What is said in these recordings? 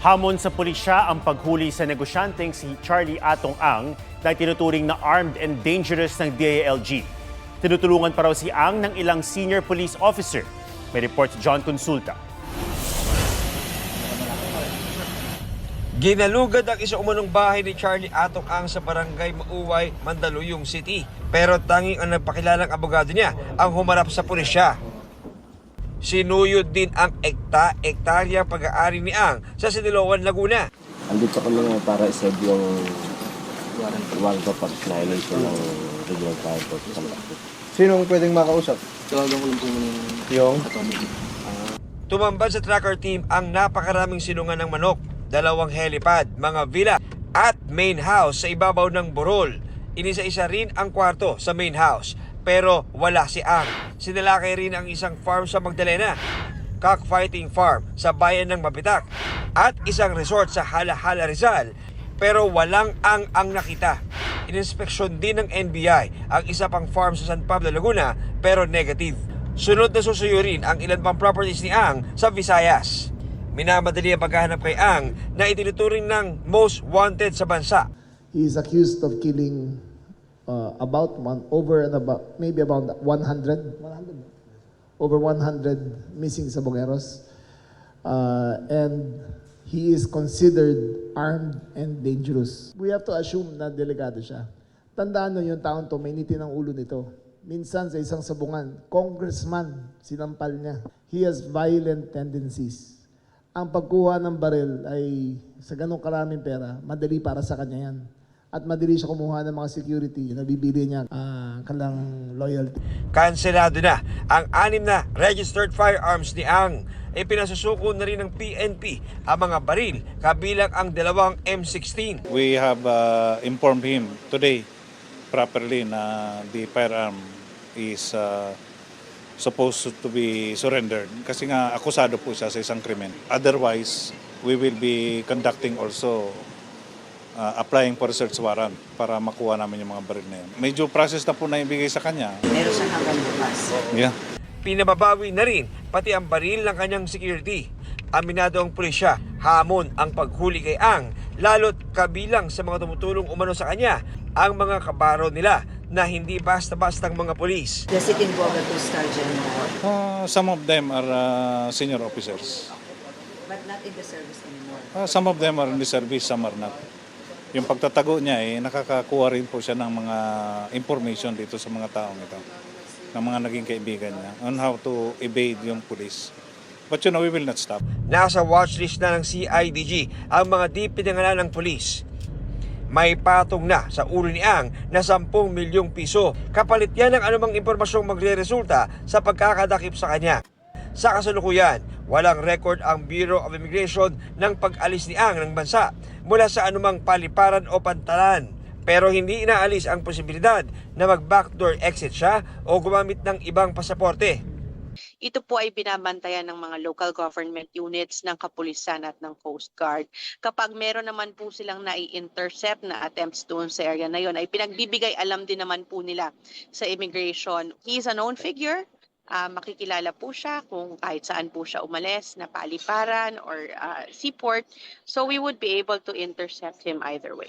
Hamon sa pulisya ang paghuli sa negosyanteng si Charlie Atong Ang na tinuturing na armed and dangerous ng DILG. Tinutulungan pa raw si Ang ng ilang senior police officer. May report si John Consulta. Ginalugad ang isa umanong bahay ni Charlie Atong Ang sa barangay Mauway, Mandaluyong City. Pero tanging ang nagpakilalang abogado niya ang humarap sa pulisya. Sinuyod din ang ektarya pag-aari ni Ang sa Sidiloan, Laguna. Andito kami nga para i-serve yung warrant of violation ng Regional Fire Force. Sinong pwedeng makausap? Tawagan ko lang po Yung? Tumambad sa tracker team ang napakaraming silungan ng manok, 2 helipad, mga villa at main house sa ibabaw ng Borol. Inisa-isa rin ang kwarto sa main house. Pero wala si Ang. Sinalakay rin ang isang farm sa Magdalena, cockfighting farm sa bayan ng Mapitak, at isang resort sa Hala-Hala, Rizal. Pero walang ang nakita. Ininspeksyon din ng NBI ang isa pang farm sa San Pablo, Laguna, pero negative. Sunod na susuyo rin ang ilan pang properties ni Ang sa Visayas. Minamadali ang paghahanap kay Ang na itinuturing ng most wanted sa bansa. He is accused of killing maybe about 100 missing Sabongeros, and he is considered armed and dangerous. We have to assume na delikado siya. Tandaan nyo yung taon to, may nitin ang ulo nito. Minsan sa isang sabungan, congressman, sinampal niya. He has violent tendencies. Ang pagkuha ng baril ay sa ganong karaming pera, madali para sa kanya yan. At madali siya kumuha ng mga security na bibili niya kalang loyalty. Kanselado na ang 6 na registered firearms ni Ang. Pinasusuko na rin ng PNP ang mga baril kabilang ang 2 M16. We have informed him today properly na the firearm is supposed to be surrendered kasi nga akusado po siya sa isang krimen. Otherwise, we will be conducting also applying for search warrant para makuha namin yung mga baril na yun. Medyo process na po na ibigay sa kanya. Meron siya hanggang bukas. Yeah. Pinababawi na rin pati ang baril ng kanyang security. Aminado ang pulisya, hamon ang paghuli kay Ang, lalo't kabilang sa mga tumutulong umano sa kanya ang mga kabaro nila na hindi basta-bastang mga pulis. Does it involve a two-star general? Some of them are senior officers. But not in the service anymore? Some of them are in the service, some are not. Yung pagtatago niya nakakakuha rin po siya ng mga information dito sa mga taong ito, ng mga naging kaibigan niya, on how to evade yung police. But we will not stop. Nasa watchlist na ng CIDG ang mga di pinangalan ng pulis. May patong na sa ulo ni Ang na 10 milyong piso. Kapalit yan ng anumang impormasyong magre-resulta sa pagkakadakip sa kanya. Sa kasalukuyan, walang record ang Bureau of Immigration ng pag-alis ni Ang ng bansa mula sa anumang paliparan o pantalan. Pero hindi inaalis ang posibilidad na mag-backdoor exit siya o gumamit ng ibang pasaporte. Ito po ay binabantayan ng mga local government units ng Kapulisan at ng Coast Guard. Kapag meron naman po silang nai-intercept na attempts doon sa area na yon, ay pinagbibigay alam din naman po nila sa immigration. He is a known figure. Makikilala po siya kung kahit saan po siya umalis na paliparan or seaport. So we would be able to intercept him either way.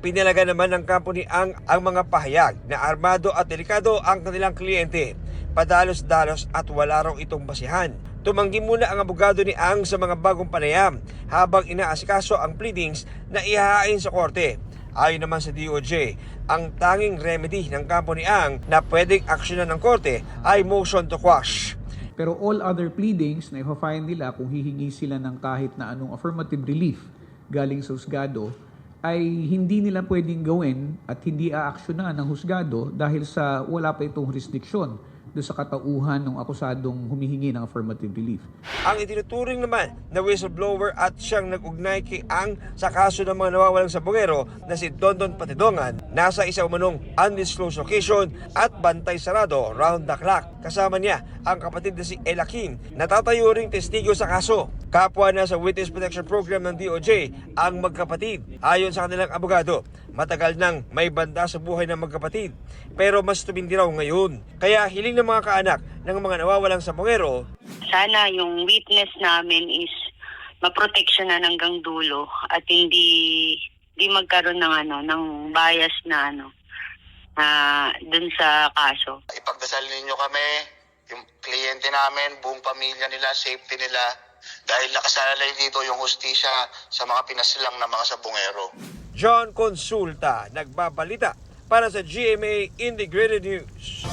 Pinalaga naman ng kampo ni Ang mga pahayag na armado at delikado ang kanilang kliyente. Padalos-dalos at wala raw itong basihan. Tumanggi muna ang abogado ni Ang sa mga bagong panayam habang inaasikaso ang pleadings na ihahain sa korte. Ayon naman sa DOJ, ang tanging remedy ng kampo ni Ang na pwedeng aksyonan ng korte ay motion to quash. Pero all other pleadings na i-file nila kung hihingi sila ng kahit na anong affirmative relief galing sa husgado ay hindi nila pwedeng gawin at hindi aaksyonan ng husgado dahil sa wala pa itong restriksyon doon sa katauhan ng akusadong humihingi ng affirmative relief. Ang itinuturing naman na whistleblower at siyang nag-ugnay kay Ang sa kaso ng mga nawawalang sabongero na si Dondon Patidongan nasa isa umanong undisclosed location at bantay sarado round the clock. Kasama niya ang kapatid na si Elakin na tatayo ring testigo sa kaso. Kapwa na sa Witness Protection Program ng DOJ ang magkapatid. Ayon sa kanilang abogado, matagal nang may banda sa buhay ng magkapatid. Pero mas tumindi raw ngayon. Kaya hiling ng mga kaanak ng mga nawawalang sabongero, sana yung witness namin is maproteksyonan hanggang dulo at hindi magkaroon ng bias na dun sa kaso. Ipagdasal ninyo kami, yung kliyente namin, buong pamilya nila, safety nila, dahil nakasalalay dito yung hustisya sa mga pinasilang na mga sabungero. John Consulta, nagbabalita para sa GMA Integrated News.